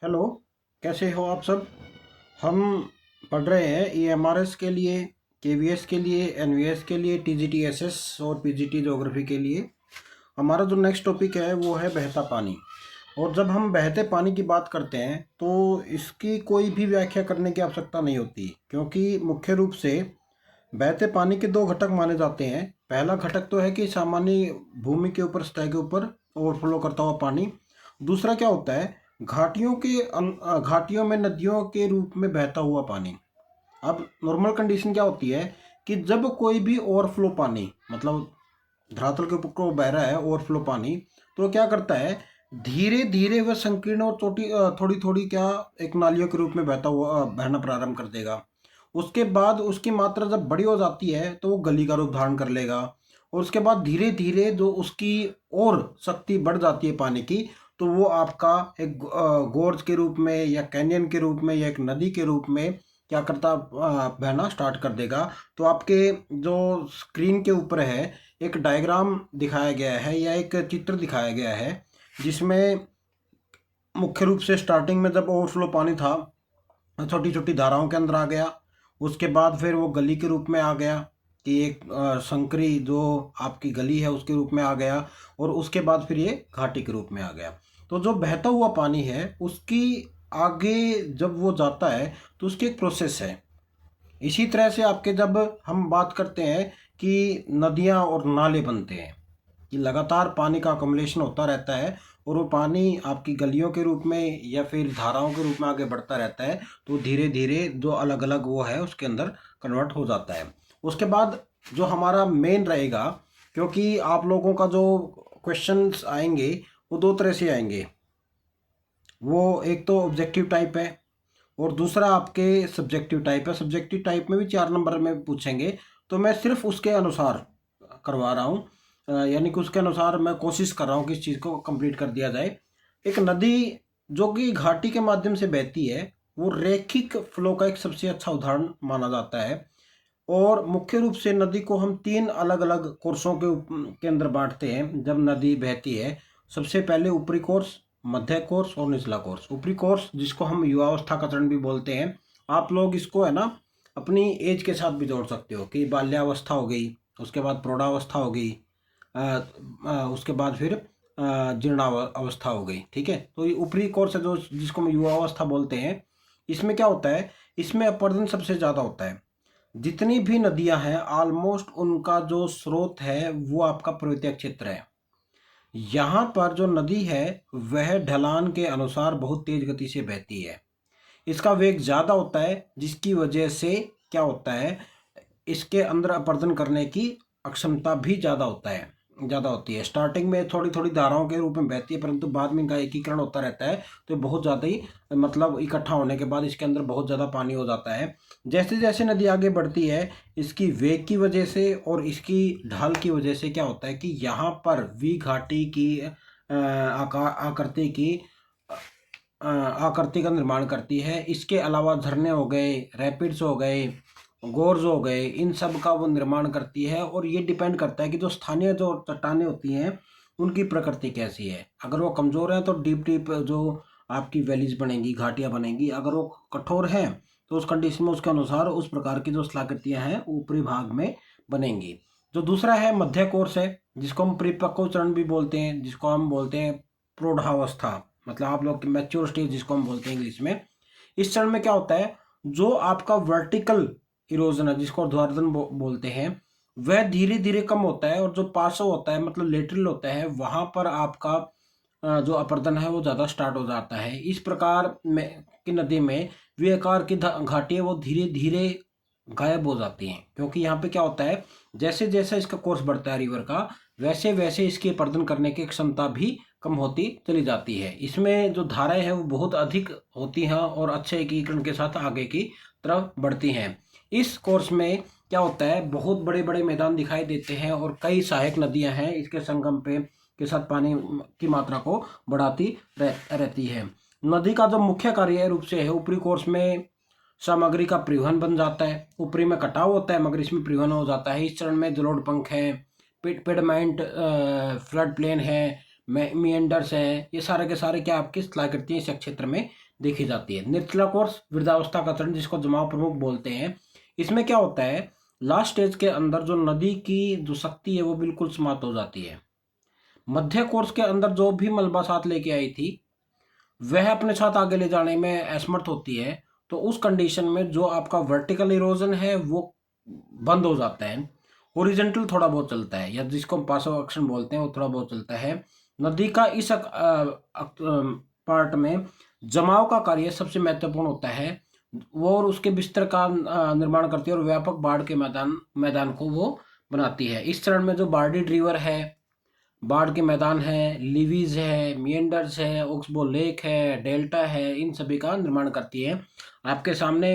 Hello. कैसे हो आप सब। हम पढ़ रहे हैं EMRS के लिए, KVS के लिए, NVS के लिए, TGT-SS और PGT ज्योग्राफी के लिए। हमारा जो नेक्स्ट टॉपिक है वो है बहता पानी। और जब हम बहते पानी की बात करते हैं तो इसकी कोई भी व्याख्या करने की आवश्यकता नहीं होती, क्योंकि मुख्य रूप से बहते पानी के दो घटक माने जाते हैं। पहला घटक तो है कि सामान्य भूमि के ऊपर, सतह के ऊपर ओवरफ्लो करता हुआ पानी। दूसरा क्या होता है, घाटियों में नदियों के रूप में बहता हुआ पानी। अब नॉर्मल कंडीशन क्या होती है कि जब कोई भी ओवरफ्लो पानी, मतलब धरातल के ऊपर को बह रहा है ओवरफ्लो पानी, तो क्या करता है, धीरे धीरे वह संकीर्ण और थोड़ी थोड़ी क्या एक नालियों के रूप में बहता हुआ बहना प्रारंभ कर देगा। उसके बाद उसकी मात्रा जब बड़ी हो जाती है तो वो गली का रूप धारण कर लेगा। और उसके बाद धीरे धीरे जो उसकी और शक्ति बढ़ जाती है पानी की, तो वो आपका एक गोर्ज के रूप में या कैनियन के रूप में या एक नदी के रूप में क्या करता बहना स्टार्ट कर देगा। तो आपके जो स्क्रीन के ऊपर है एक डायग्राम दिखाया गया है या एक चित्र दिखाया गया है, जिसमें मुख्य रूप से स्टार्टिंग में जब ओवरफ्लो पानी था छोटी छोटी धाराओं के अंदर आ गया। उसके बाद फिर वो गली के रूप में आ गया कि एक संकरी जो आपकी गली है उसके रूप में आ गया। और उसके बाद फिर ये घाटी के रूप में आ गया। तो जो बहता हुआ पानी है उसकी आगे जब वो जाता है तो उसकी एक प्रोसेस है। इसी तरह से आपके जब हम बात करते हैं कि नदियाँ और नाले बनते हैं, कि लगातार पानी का अकमुलेशन होता रहता है और वो पानी आपकी गलियों के रूप में या फिर धाराओं के रूप में आगे बढ़ता रहता है, तो धीरे धीरे जो अलग अलग वो है उसके अंदर कन्वर्ट हो जाता है। उसके बाद जो हमारा मेन रहेगा, क्योंकि आप लोगों का जो क्वेश्चंस आएंगे वो दो तरह से आएंगे। वो एक तो ऑब्जेक्टिव टाइप है और दूसरा आपके सब्जेक्टिव टाइप है। सब्जेक्टिव टाइप में भी 4 नंबर में पूछेंगे, तो मैं सिर्फ उसके अनुसार करवा रहा हूँ। यानी कि उसके अनुसार मैं कोशिश कर रहा हूँ कि इस चीज़ को कंप्लीट कर दिया जाए। एक नदी जो कि घाटी के माध्यम से बहती है, वो रैखिक फ्लो का एक सबसे अच्छा उदाहरण माना जाता है। और मुख्य रूप से नदी को हम 3 अलग अलग कोर्सों के अंदर बांटते हैं जब नदी बहती है। सबसे पहले ऊपरी कोर्स, मध्य कोर्स और निचला कोर्स। ऊपरी कोर्स जिसको हम युवावस्था का चरण भी बोलते हैं। आप लोग इसको है ना अपनी एज के साथ भी जोड़ सकते हो कि बाल्यावस्था हो गई, उसके बाद प्रौढ़ावस्था हो गई, उसके बाद फिर जीर्णावस्था हो गई। ठीक है, तो ये ऊपरी कोर्स है जो जिसको हम युवावस्था बोलते हैं। इसमें क्या होता है, इसमें अपरदन सबसे ज़्यादा होता है। जितनी भी नदियां हैं ऑलमोस्ट उनका जो स्रोत है वो आपका पर्वतीय क्षेत्र है। यहाँ पर जो नदी है वह ढलान के अनुसार बहुत तेज गति से बहती है। इसका वेग ज़्यादा होता है, जिसकी वजह से क्या होता है, इसके अंदर अपरदन करने की अक्षमता भी ज़्यादा होती है। स्टार्टिंग में थोड़ी थोड़ी धाराओं के रूप में बहती है, परंतु बाद में इनका एकीकरण होता रहता है, तो बहुत ज़्यादा ही मतलब इकट्ठा होने के बाद इसके अंदर बहुत ज़्यादा पानी हो जाता है। जैसे जैसे नदी आगे बढ़ती है, इसकी वेग की वजह से और इसकी ढाल की वजह से क्या होता है कि यहाँ पर वी घाटी की आकृति का निर्माण करती है। इसके अलावा झरने हो गए, रैपिड्स हो गए, गोर्ज हो गए, इन सब का वो निर्माण करती है। और ये डिपेंड करता है कि जो स्थानीय जो चट्टानें होती हैं उनकी प्रकृति कैसी है। अगर वो कमज़ोर हैं तो डीप डीप जो आपकी वैलीज बनेंगी, घाटियाँ बनेंगी। अगर वो कठोर हैं तो उस कंडीशन में उसके अनुसार उस प्रकार की जो स्थलाकृतियाँ हैं ऊपरी भाग में बनेंगी। जो दूसरा है मध्य कोर्स है, जिसको हम परिपक्व चरण भी बोलते हैं, जिसको हम बोलते हैं प्रौढ़ावस्था, मतलब आप लोग मैच्योर स्टेज जिसको हम बोलते हैं इंग्लिश में। इस चरण में क्या होता है, जो आपका वर्टिकल इरोजन है जिसको ऊर्ध्वाधर बोलते हैं, वह धीरे धीरे कम होता है। और जो पार्श्व होता है मतलब लेटरल होता है, वहां पर आपका जो अपरदन है वो ज़्यादा स्टार्ट हो जाता है। इस प्रकार में की नदी में वे आकार की घाटियाँ वो धीरे धीरे गायब हो जाती हैं, क्योंकि यहाँ पे क्या होता है, जैसे जैसे इसका कोर्स बढ़ता है रिवर का, वैसे वैसे इसकी अपरदन करने की क्षमता भी कम होती चली जाती है। इसमें जो धाराएं हैं वो बहुत अधिक होती हैं और अच्छे एकीकरण के साथ आगे की तरफ बढ़ती हैं। इस कोर्स में क्या होता है, बहुत बड़े बड़े मैदान दिखाई देते हैं और कई सहायक नदियां हैं इसके संगम पे के साथ पानी की मात्रा को बढ़ाती रहती है। नदी का जो मुख्य कार्य रूप से है, ऊपरी कोर्स में सामग्री का परिवहन बन जाता है। ऊपरी में कटाव होता है मगर इसमें परिवहन हो जाता है। इस चरण में जलोढ़ पंख है, पेडमेंट फ्लड प्लेन है, मिएंडर्स हैं, ये सारे के सारे क्या आपकी स्थलाकृतियां इस क्षेत्र में देखी जाती है। निचला कोर्स वृद्धावस्था का चरण, जिसको जमाव प्रमुख बोलते हैं, इसमें क्या होता है, लास्ट स्टेज के अंदर जो नदी की जो शक्ति है वो बिल्कुल समाप्त हो जाती है। मध्य कोर्स के अंदर जो भी मलबा साथ लेके आई थी वह अपने साथ आगे ले जाने में असमर्थ होती है। तो उस कंडीशन में जो आपका वर्टिकल इरोजन है वो बंद हो जाता है, हॉरिजॉन्टल थोड़ा बहुत चलता है, या जिसको हम पार्श्व एक्शन बोलते हैं वो थोड़ा बहुत चलता है। नदी का इस पार्ट में जमाव का कार्य सबसे महत्वपूर्ण होता है, वो और उसके बिस्तर का निर्माण करती है और व्यापक बाढ़ के मैदान को वो बनाती है। इस चरण में जो बार्डी रिवर है, बाढ़ के मैदान है, लिवीज है, मिएंडर्स है, ओक्सबो लेक है, डेल्टा है, इन सभी का निर्माण करती है। आपके सामने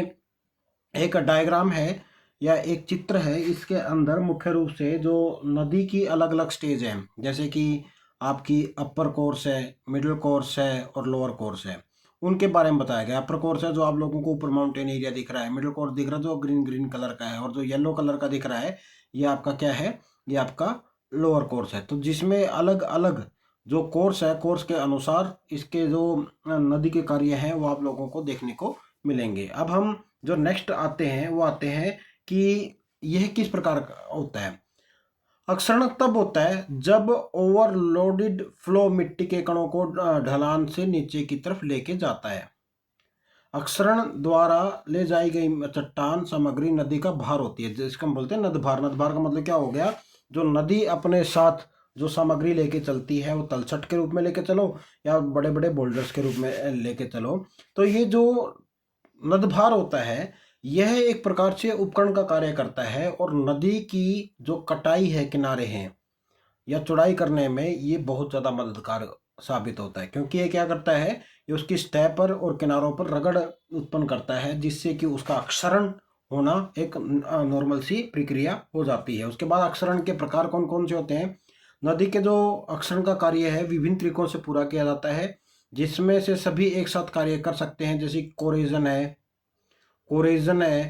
एक डायग्राम है या एक चित्र है, इसके अंदर मुख्य रूप से जो नदी की अलग अलग स्टेज है, जैसे कि आपकी अपर कोर्स है, मिडिल कोर्स है और लोअर कोर्स है, उनके बारे में बताया गया। अपर कोर्स है जो आप लोगों को ऊपर माउंटेन एरिया दिख रहा है, मिडिल कोर्स दिख रहा है जो ग्रीन ग्रीन कलर का है, और जो येलो कलर का दिख रहा है ये आपका क्या है, ये आपका लोअर कोर्स है। तो जिसमें अलग अलग जो कोर्स है, कोर्स के अनुसार इसके जो नदी के कार्य हैं वो आप लोगों को देखने को मिलेंगे। अब हम जो नेक्स्ट आते हैं वो आते हैं कि यह किस प्रकार का होता है। अक्षरण तब होता है जब ओवरलोडेड फ्लो मिट्टी के कणों को ढलान से नीचे की तरफ लेके जाता है। अक्षरण द्वारा ले जाई गई चट्टान सामग्री नदी का भार होती है, जिसको हम बोलते हैं नदभार। नदभार का मतलब क्या हो गया, जो नदी अपने साथ जो सामग्री लेके चलती है वो तलछट के रूप में लेके चलो या बड़े बड़े बोल्डर्स के रूप में लेके चलो, तो ये जो नदभार होता है यह एक प्रकार से उपकरण का कार्य करता है, और नदी की जो कटाई है, किनारे हैं या चौड़ाई करने में ये बहुत ज़्यादा मददगार साबित होता है, क्योंकि ये क्या करता है, ये उसकी सतह पर और किनारों पर रगड़ उत्पन्न करता है, जिससे कि उसका अक्षरण होना एक नॉर्मल सी प्रक्रिया हो जाती है। उसके बाद अक्षरण के प्रकार कौन कौन से होते हैं। नदी के जो अक्षरण का कार्य है विभिन्न तरीकों से पूरा किया जाता है, जिसमें से सभी एक साथ कार्य कर सकते हैं, जैसे कोरेजन है,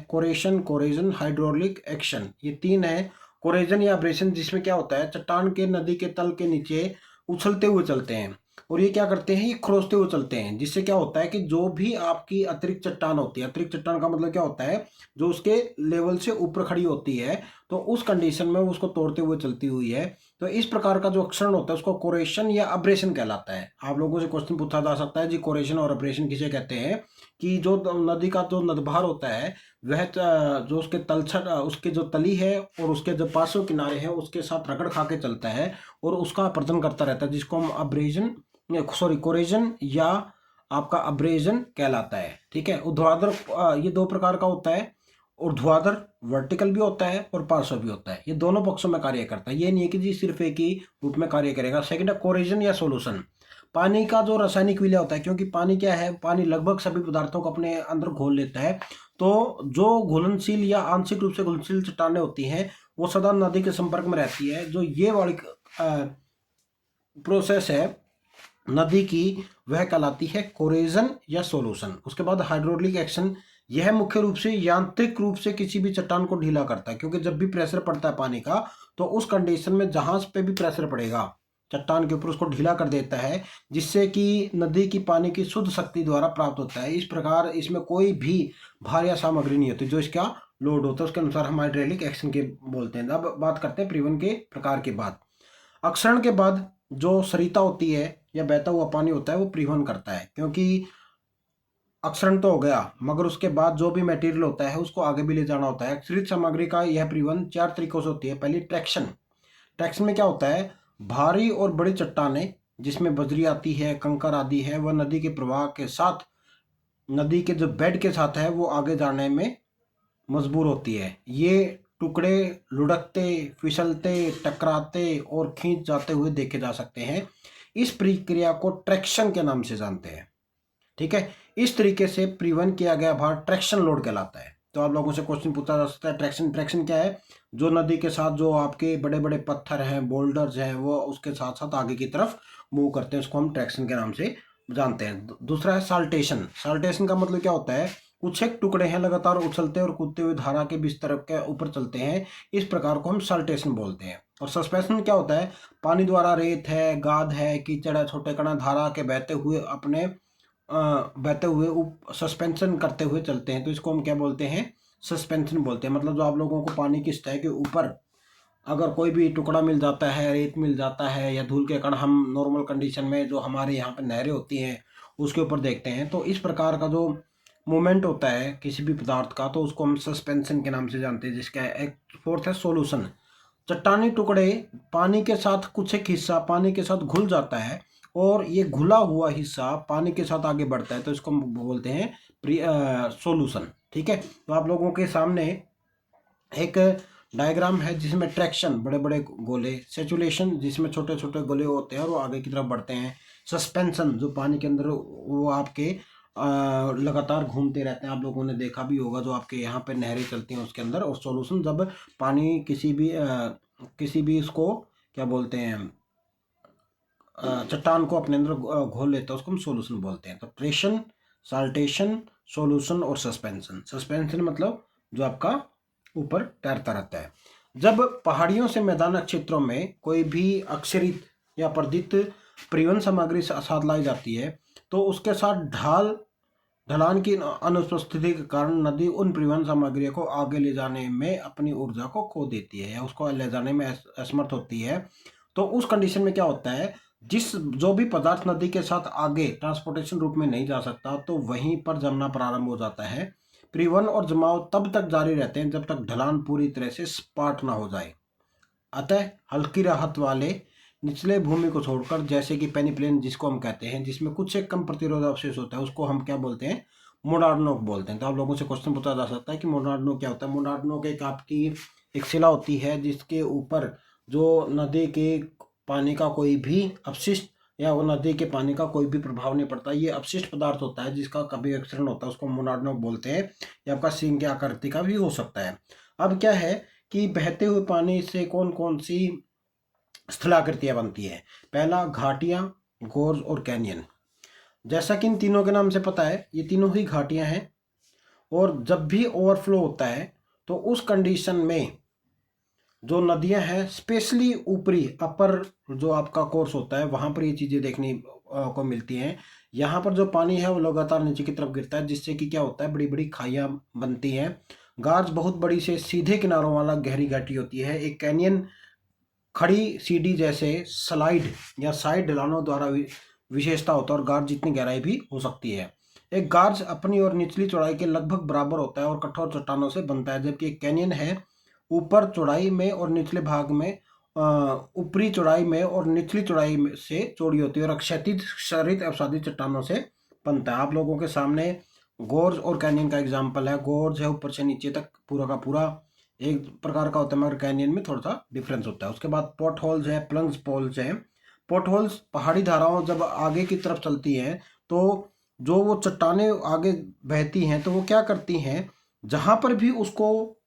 कोरेजन हाइड्रोलिक एक्शन, ये तीन है। कोरेजन या अब्रेशन, जिसमें क्या होता है, चट्टान के नदी के तल के नीचे उछलते हुए चलते हैं, और ये क्या करते हैं, ये खरोचते हुए चलते हैं, जिससे क्या होता है कि जो भी आपकी अतिरिक्त चट्टान होती है, अतिरिक्त चट्टान का मतलब क्या होता है, जो उसके लेवल से ऊपर खड़ी होती है, तो उस कंडीशन में उसको तोड़ते हुए चलती हुई है। तो इस प्रकार का जो अक्षरण होता है उसको कोरेशन या अब्रेशन कहलाता है। आप लोगों से क्वेश्चन पूछा जा सकता है जी, कोरेशन और अब्रेशन किसे कहते हैं, कि जो नदी का जो नदभार होता है वह जो उसके तलछट, उसके जो तली है और उसके जो पार्श्व किनारे हैं उसके साथ रगड़ खा के चलता है और उसका अपरदन करता रहता है, जिसको हम कोरेजन या आपका अब्रेजन कहलाता है। ठीक है। ऊर्ध्वाधर ये दो प्रकार का होता है, ऊर्ध्वाधर वर्टिकल भी होता है और पार्श्व भी होता है, ये दोनों पक्षों में कार्य करता है, ये नहीं है कि जी सिर्फ एक ही रूप में कार्य करेगा। सेकंड है कोरेजन या सोल्यूशन, पानी का जो रासायनिक विलय होता है, क्योंकि पानी क्या है, पानी लगभग सभी पदार्थों को अपने अंदर घोल लेता है, तो जो घुलनशील या आंशिक रूप से घुलनशील चट्टानें होती हैं वो सदा नदी के संपर्क में रहती है। जो ये वाली प्रोसेस है नदी की, वह कहलाती है कोरेजन या सोल्यूशन। उसके बाद हाइड्रोलिक एक्शन, यह मुख्य रूप से यांत्रिक रूप से किसी भी चट्टान को ढीला करता है, क्योंकि जब भी प्रेशर पड़ता है पानी का, तो उस कंडीशन में जहां पे भी प्रेशर पड़ेगा चट्टान के ऊपर उसको ढीला कर देता है, जिससे कि नदी की पानी की शुद्ध शक्ति द्वारा प्राप्त होता है। इस प्रकार इसमें कोई भी भार या सामग्री नहीं होती, जो इसका लोड होता है उसके अनुसार हम हाइड्रोलिक एक्शन के बोलते हैं। अब बात करते हैं परिवहन के प्रकार के बाद। अक्षरण के बाद जो सरिता होती है या बहता हुआ पानी होता है वो परिवहन करता है, क्योंकि अक्षरण तो हो गया मगर उसके बाद जो भी मटेरियल होता है उसको आगे भी ले जाना होता है। अक्षरित सामग्री का यह परिवहन चार तरीकों से होती है। पहली ट्रैक्शन। ट्रैक्शन में क्या होता है, भारी और बड़ी चट्टानें जिसमें बजरी आती है, कंकर आदि है, वह नदी के प्रवाह के साथ, नदी के जो बेड के साथ है वो आगे जाने में मजबूर होती है। ये टुकड़े लुढ़कते, फिसलते, टकराते और खींच जाते हुए देखे जा सकते हैं। इस प्रक्रिया को ट्रैक्शन के नाम से जानते हैं। ठीक है। इस तरीके से परिवहन किया गया भार ट्रैक्शन लोड कहलाता है। तो आप लोगों से क्वेश्चन पूछा जा सकता है ट्रैक्शन क्या है, जो नदी के साथ जो आपके बड़े बड़े पत्थर हैं, बोल्डर्स हैं, वो उसके साथ साथ आगे की तरफ मूव करते हैं, उसको हम ट्रैक्शन के नाम से जानते हैं। दूसरा है साल्टेशन। साल्टेशन का मतलब क्या होता है, कुछ एक टुकड़े हैं लगातार उछलते और कूदते हुए धारा के बीच तरफ के ऊपर चलते हैं, इस प्रकार को हम साल्टेशन बोलते हैं। और सस्पेंशन क्या होता है, पानी द्वारा रेत है, गाद है, कीचड़ है, छोटे कण धारा के बहते हुए अपने बहते हुए सस्पेंशन करते हुए चलते हैं, तो इसको हम क्या बोलते हैं, सस्पेंशन बोलते हैं। मतलब जो आप लोगों को पानी की सतह के ऊपर अगर कोई भी टुकड़ा मिल जाता है, रेत मिल जाता है या धूल के कण हम नॉर्मल कंडीशन में जो हमारे यहाँ पे नहरें होती हैं उसके ऊपर देखते हैं, तो इस प्रकार का जो मूवमेंट होता है किसी भी पदार्थ का, तो उसको हम सस्पेंशन के नाम से जानते हैं। जिसका एक फोर्थ है सोल्यूशन। चट्टानी टुकड़े पानी के साथ कुछ एक हिस्सा पानी के साथ घुल जाता है और ये घुला हुआ हिस्सा पानी के साथ आगे बढ़ता है, तो इसको हम बोलते हैं सोल्यूशन। ठीक है, तो आप लोगों के सामने एक डायग्राम है जिसमें ट्रैक्शन बड़े बड़े गोले, सेचुलेशन जिसमें छोटे छोटे गोले होते हैं और वो आगे की तरफ बढ़ते हैं, सस्पेंशन जो पानी के अंदर वो आपके लगातार घूमते रहते हैं, आप लोगों ने देखा भी होगा जो आपके यहाँ पे नहरें चलती हैं उसके अंदर। और सॉल्यूशन जब पानी किसी भी इसको क्या बोलते हैं चट्टान को अपने अंदर घोल लेता है उसको हम सॉल्यूशन बोलते हैं। तो ट्रेशन, साल्टेशन, सॉल्यूशन और सस्पेंशन। सस्पेंशन मतलब जो आपका ऊपर तैरता रहता है। जब पहाड़ियों से मैदानक क्षेत्रों में कोई भी अक्षरित या पर्दित परिवहन सामग्री साथ लाई जाती है तो उसके साथ ढलान की अनुपस्थिति के कारण नदी उन परिवहन सामग्री को आगे ले जाने में अपनी ऊर्जा को खो देती है या उसको ले जाने में असमर्थ होती है। तो उस कंडीशन में क्या होता है, जो भी पदार्थ नदी के साथ आगे ट्रांसपोर्टेशन रूप में नहीं जा सकता तो वहीं पर जमना प्रारंभ हो जाता है। परिवहन और जमाव तब तक जारी रहते हैं जब तक ढलान पूरी तरह से सपाट ना हो जाए। अतः हल्की राहत वाले निचले भूमि को छोड़कर, जैसे कि पेनिप्लेन जिसको हम कहते हैं, जिसमें कुछ एक कम प्रतिरोध अवशेष होता है, उसको हम क्या बोलते हैं, मोनार्डनोक बोलते हैं। तो आप लोगों से क्वेश्चन पूछा जा सकता है कि मोनार्डनोक क्या होता है। मोनार्डनोक एक आपकी एक शिला होती है जिसके ऊपर जो नदी के पानी का कोई भी अपशिष्ट या वो नदी के पानी का कोई भी प्रभाव नहीं पड़ता, ये अपशिष्ट पदार्थ होता है जिसका कभी विक्षरण होता है, उसको मोनार्डनोक बोलते हैं। या आपका सिंह के आकृति का भी हो सकता है। अब क्या है कि बहते हुए पानी से कौन कौन सी स्थलाकृतियां बनती है। पहला, घाटियां, गोर्ज और कैनियन। जैसा कि इन तीनों के नाम से पता है, ये तीनों ही घाटियां हैं। और जब भी ओवरफ्लो होता है तो उस कंडीशन में जो नदियां हैं, स्पेशली ऊपरी अपर जो आपका कोर्स होता है, वहां पर ये चीज़ें देखने को मिलती हैं। यहाँ पर जो पानी है वो लगातार नीचे की तरफ गिरता है, जिससे कि क्या होता है, बड़ी बड़ी खाइयाँ बनती हैं। गार्ज बहुत बड़ी से सीधे किनारों वाला गहरी घाटी होती है। एक कैनियन खड़ी सीढ़ी जैसे स्लाइड या साइड ढलानों द्वारा विशेषता होता है और गार्ज जितनी गहराई भी हो सकती है। एक गार्ज अपनी और निचली चौड़ाई के लगभग बराबर होता है और कठोर चट्टानों से बनता है, जबकि एक कैनियन है ऊपर चौड़ाई में और निचले भाग में ऊपरी चौड़ाई में और निचली चौड़ाई से चौड़ी होती है और क्षैतिज क्षरित अवसादित चट्टानों से बनता है। आप लोगों के सामने गोर्ज और कैनियन का एग्जाम्पल है। गोर्ज है ऊपर से नीचे तक पूरा का पूरा एक प्रकार का होता है, मगर कैनियन में थोड़ा सा डिफरेंस होता है। उसके बाद पोर्ट होल्स है, प्लंग्स पोल्स है। पोर्ट होल्स पहाड़ी धाराओं जब आगे की तरफ चलती हैं तो जो वो चट्टानें आगे बहती हैं तो वो क्या करती हैं, जहाँ पर भी उसको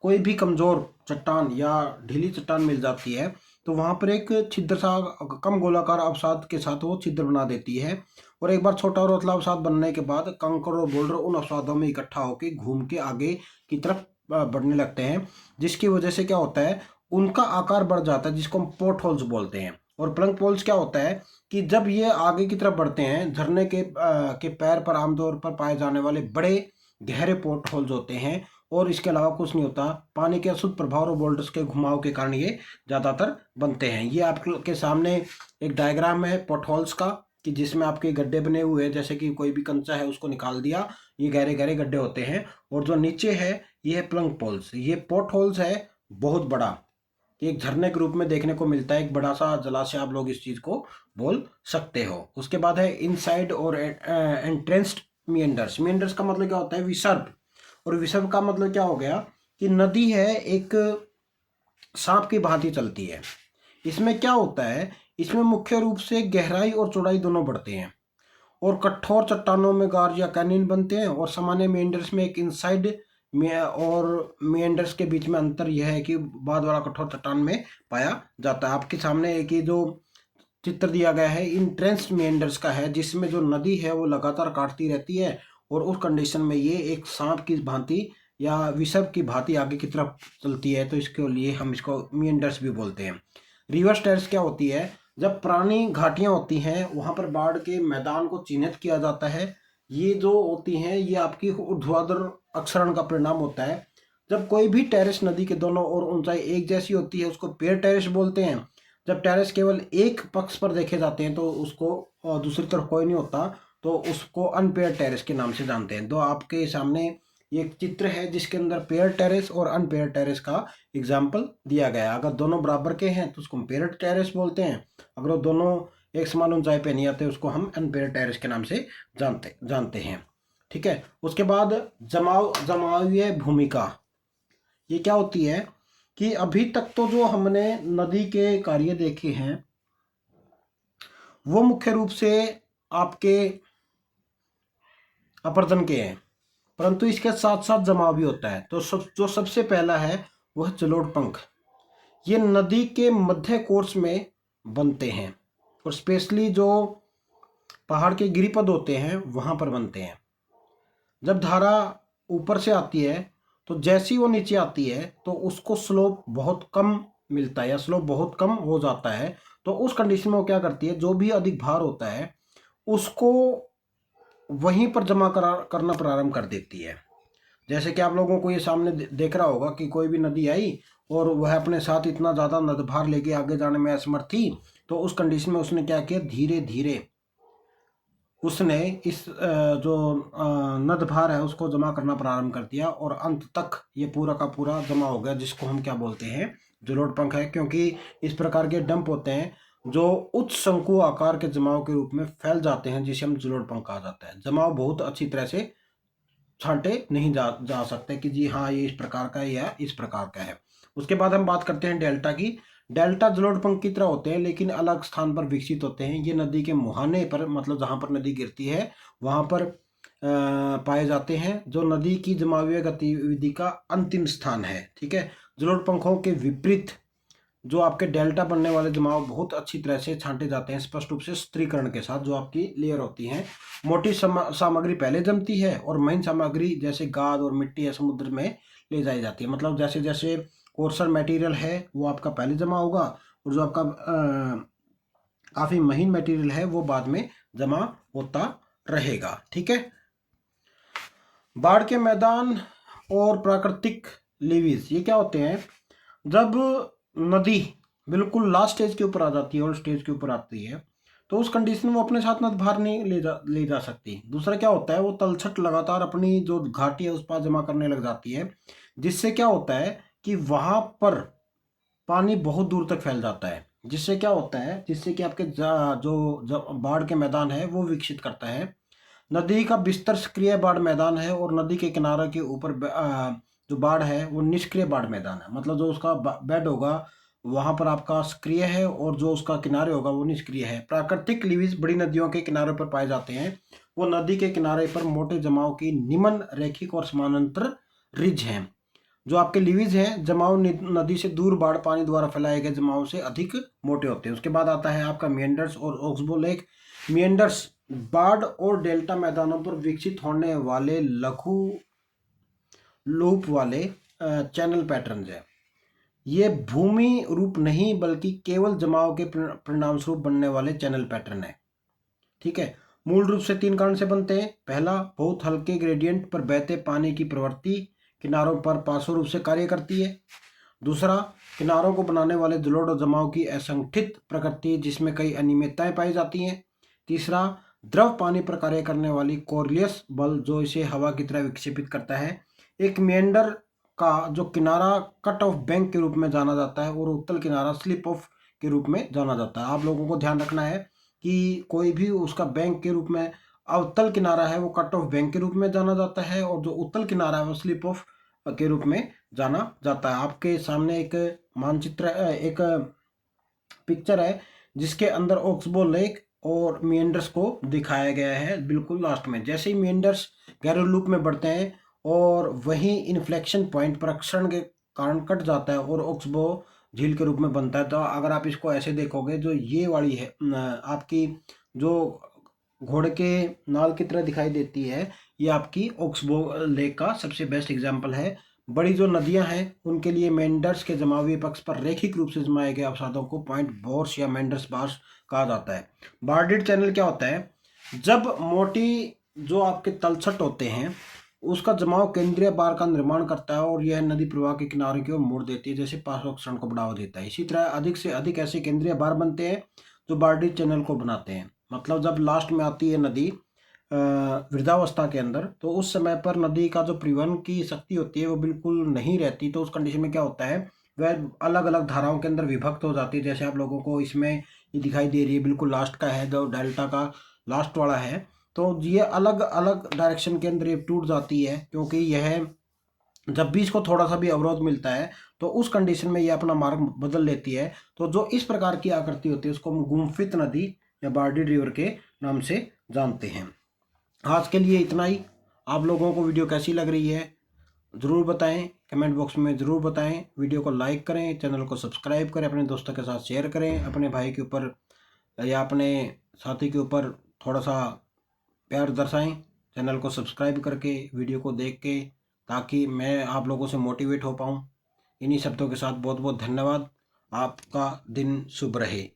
कोई भी कमजोर चट्टान या ढीली चट्टान मिल जाती है तो वहां पर एक छिद्र सा कम गोलाकार अवसाद के साथ वो छिद्र बना देती है। और एक बार छोटा और उथला अवसाद बनने के बाद कंकर और बोल्डर उन अवसादों में इकट्ठा होकर घूम के आगे की तरफ बढ़ने लगते हैं, जिसकी वजह से क्या होता है, उनका आकार बढ़ जाता है, जिसको हम पोर्ट होल्स बोलते हैं। और प्लंग पोल्स क्या होता है कि जब ये आगे की तरफ बढ़ते हैं, झरने के पैर पर आमतौर पर पाए जाने वाले बड़े गहरे पोर्ट होल्स होते हैं और इसके अलावा कुछ नहीं होता। पानी के अशुद्ध प्रभाव और बोल्डर्स के घुमाव के कारण ये ज़्यादातर बनते हैं। ये आपके सामने एक डायग्राम है पोर्ट होल्स का, कि जिसमें आपके गड्ढे बने हुए हैं, जैसे कि कोई भी कंचा है उसको निकाल दिया, ये गहरे गहरे गड्ढे होते हैं। और जो नीचे है ये है प्लंग पोल्स। ये पोर्ट होल्स है बहुत बड़ा, एक झरने के रूप में देखने को मिलता है, एक बड़ा सा जलाशय आप लोग इस चीज को बोल सकते हो। उसके बाद है इनसाइड और एंट्रेंस्ड मिएंडर्स। मिएंडर्स का मतलब क्या होता है, विसर्ग। और विसर्ग का मतलब क्या हो गया कि नदी है एक सांप की भांति चलती है। इसमें क्या होता है, इसमें मुख्य रूप से गहराई और चौड़ाई दोनों बढ़ते हैं और कठोर चट्टानों में गार्ज या कैनियन बनते हैं। और सामान्य मेंडर्स में एक इनसाइड में और मेंडर्स के बीच में अंतर यह है कि बाद वाला कठोर चट्टान में पाया जाता है। आपके सामने एक ये जो चित्र दिया गया है इंट्रेंस्ड मेंडर्स का है, जिसमें जो नदी है वो लगातार काटती रहती है और उस कंडीशन में ये एक सांप की भांति या विसर्ग की भांति आगे की तरफ चलती है, तो इसके लिए हम इसको मिएंडर्स भी बोलते हैं। रिवर्स टेरेस क्या होती है? जब पुरानी घाटियां होती हैं वहां पर बाढ़ के मैदान को चिन्हित किया जाता है। ये जो होती हैं ये आपकी ऊर्ध्वाधर अक्षरण का परिणाम होता है। जब कोई भी टेरेस नदी के दोनों ओर ऊंचाई एक जैसी होती है उसको पेयर टेरेस बोलते हैं। जब टेरेस केवल एक पक्ष पर देखे जाते हैं तो उसको, और दूसरी तरफ कोई नहीं होता, तो उसको अनपेयर टेरेस के नाम से जानते हैं। तो आपके सामने ये एक चित्र है जिसके अंदर पेयर टेरेस और अनपेयर टेरेस का एग्जाम्पल दिया गया है। अगर दोनों बराबर के हैं तो उसको हम पेयर टेरेस बोलते हैं। अगर वो दोनों एक समान ऊंचाई पे नहीं आते उसको हम अनपेयर टेरेस के नाम से जानते हैं। ठीक है। उसके बाद जमावीय भूमिका, ये क्या होती है कि अभी तक तो जो हमने नदी के कार्य देखे हैं वो मुख्य रूप से आपके अपर्दन के हैं, परंतु इसके साथ साथ जमाव भी होता है। तो जो सबसे पहला है वह जलोढ़ पंख। ये नदी के मध्य कोर्स में बनते हैं और स्पेशली जो पहाड़ के गिरिपद होते हैं वहां पर बनते हैं। जब धारा ऊपर से आती है तो जैसी वो नीचे आती है तो उसको स्लोप बहुत कम मिलता है या स्लोप बहुत कम हो जाता है। तो उस कंडीशन में वो क्या करती है, जो भी अधिक भार होता है उसको वहीं पर जमा करना प्रारंभ कर देती है। जैसे कि आप लोगों को ये सामने देख रहा होगा कि कोई भी नदी आई और वह अपने साथ इतना ज़्यादा नदभार लेके आगे जाने में असमर्थ थी, तो उस कंडीशन में उसने क्या किया, धीरे धीरे उसने इस जो नदभार है उसको जमा करना प्रारंभ कर दिया और अंत तक ये पूरा का पूरा जमा हो गया, जिसको हम क्या बोलते हैं, जलोढ़ पंख है। क्योंकि इस प्रकार के डंप होते हैं जो उच्च शंकु आकार के जमाव के रूप में फैल जाते हैं, जिसे हम जलोढ़ पंख कहा जाता है। जमाव बहुत अच्छी तरह से छांटे नहीं जा सकते कि जी हाँ ये इस प्रकार का है या इस प्रकार का है। उसके बाद हम बात करते हैं डेल्टा की। डेल्टा जलोढ़ पंख की तरह होते हैं लेकिन अलग स्थान पर विकसित होते हैं। ये नदी के मुहाने पर, मतलब जहाँ पर नदी गिरती है वहाँ पर पाए जाते हैं, जो नदी की जमावीय गतिविधि का अंतिम स्थान है। ठीक है। जलोढ़ पंखों के विपरीत जो आपके डेल्टा बनने वाले जमाव बहुत अच्छी तरह से छांटे जाते हैं, स्पष्ट रूप से स्थिरीकरण के साथ। जो आपकी लेयर होती है, मोटी सामग्री पहले जमती है और महीन सामग्री जैसे गाद और मिट्टी या समुद्र में ले जाई जाती है। मतलब जैसे जैसे कोर्सर मटेरियल है वो आपका पहले जमा होगा और जो आपका काफ़ी महीन मटेरियल है वो बाद में जमा होता रहेगा। ठीक है। बाढ़ के मैदान और प्राकृतिक लीवीज, ये क्या होते हैं? जब नदी बिल्कुल लास्ट स्टेज के ऊपर आ जाती है और स्टेज के ऊपर आती है तो उस कंडीशन में वो अपने साथ नदभार नहीं ले जा सकती। दूसरा क्या होता है, वो तलछट लगातार अपनी जो घाटी है उस पर जमा करने लग जाती है, जिससे क्या होता है कि वहां पर पानी बहुत दूर तक फैल जाता है। जिससे क्या होता है, जिससे कि आपके जो बाढ़ के मैदान है वो विकसित करता है। नदी का बिस्तर सक्रिय बाढ़ मैदान है और नदी के किनारे के ऊपर जो बाढ़ है वो निष्क्रिय बाढ़ मैदान है। मतलब जो उसका बेड होगा वहां पर आपका सक्रिय है और जो उसका किनारे होगा वो निष्क्रिय है। प्राकृतिक लीवीज बड़ी नदियों के किनारों पर पाए जाते हैं। वो नदी के किनारे पर मोटे जमाव की निम्न रेखिक और समानांतर रिज हैं। जो आपके लीवीज हैं, जमाव नदी से दूर बाढ़ पानी द्वारा फैलाए गए जमाव से अधिक मोटे होते हैं। उसके बाद आता है आपका मिएंडर्स और ऑक्सबो लेक। मिएंडर्स बाढ़ और डेल्टा मैदानों पर विकसित होने वाले लघु लूप वाले चैनल पैटर्न है। ये भूमि रूप नहीं बल्कि केवल जमाव के परिणाम स्वरूप बनने वाले चैनल पैटर्न है। ठीक है। मूल रूप से 3 कारण से बनते हैं। पहला, बहुत हल्के ग्रेडियंट पर बहते पानी की प्रवृत्ति किनारों पर पार्श्व रूप से कार्य करती है। दूसरा, किनारों को बनाने वाले जलोढ़ और जमाव की असंगठित प्रकृति जिसमें कई अनियमितताएं पाई जाती हैं। तीसरा, द्रव पानी पर कार्य करने वाली कोरियस बल जो इसे हवा की तरह विक्षेपित करता है। एक मेंढर का जो किनारा कट ऑफ बैंक के रूप में जाना जाता है और उत्तल किनारा स्लिप ऑफ के रूप में जाना जाता है। आप लोगों को ध्यान रखना है कि कोई भी उसका बैंक के रूप में, अवतल किनारा है वो कट ऑफ बैंक के रूप में जाना जाता है और जो उत्तल किनारा है वो स्लिप ऑफ के रूप में जाना जाता है। आपके सामने एक मानचित्र, एक पिक्चर है जिसके अंदर ऑक्सबो लेक और मिएंडर्स को दिखाया गया है बिल्कुल लास्ट में। जैसे ही मिएंडर्स गैरो लूप में बढ़ते हैं और वहीं इन्फ्लेक्शन पॉइंट पर अक्षरण के कारण कट जाता है और ऑक्सबो झील के रूप में बनता है। तो अगर आप इसको ऐसे देखोगे, जो ये वाली है आपकी जो घोड़े के नाल की तरह दिखाई देती है, ये आपकी ओक्सबो लेक का सबसे बेस्ट एग्जाम्पल है। बड़ी जो नदियां हैं उनके लिए मेंडर्स के जमावी पक्ष पर रैखिक रूप से जमाए गए अवसादों को पॉइंट बोर्स या मेंडर्स बार्स कहा जाता है। बार्डिड चैनल क्या होता है? जब मोटी जो आपके तलछट होते हैं उसका जमाव केंद्रीय बार का निर्माण करता है और यह नदी प्रवाह के किनारे की ओर मोड़ देती है, जैसे पार्श्वक्षण को बढ़ावा देता है। इसी तरह अधिक से अधिक ऐसे केंद्रीय बार बनते हैं जो बार्डिड चैनल को बनाते हैं। मतलब जब लास्ट में आती है नदी वृद्धावस्था के अंदर, तो उस समय पर नदी का जो परिवहन की शक्ति होती है वो बिल्कुल नहीं रहती। तो उस कंडीशन में क्या होता है, वह अलग अलग धाराओं के अंदर विभक्त हो जाती है। जैसे आप लोगों को इसमें ये दिखाई दे रही है, बिल्कुल लास्ट का है जो डेल्टा का लास्ट वाला है, तो ये अलग अलग डायरेक्शन के अंदर ये टूट जाती है, क्योंकि यह जब भी इसको थोड़ा सा भी अवरोध मिलता है तो उस कंडीशन में ये अपना मार्ग बदल लेती है। तो जो इस प्रकार की आकृति होती है उसको हम गुम्फित नदी या बार्डिड रिवर के नाम से जानते हैं। आज के लिए इतना ही। आप लोगों को वीडियो कैसी लग रही है ज़रूर बताएं, कमेंट बॉक्स में ज़रूर बताएं। वीडियो को लाइक करें, चैनल को सब्सक्राइब करें, अपने दोस्तों के साथ शेयर करें, अपने भाई के ऊपर या अपने साथी के ऊपर थोड़ा सा प्यार दर्शाएं चैनल को सब्सक्राइब करके, वीडियो को देख के, ताकि मैं आप लोगों से मोटिवेट हो पाऊँ। इन्हीं शब्दों के साथ बहुत बहुत धन्यवाद। आपका दिन शुभ रहे।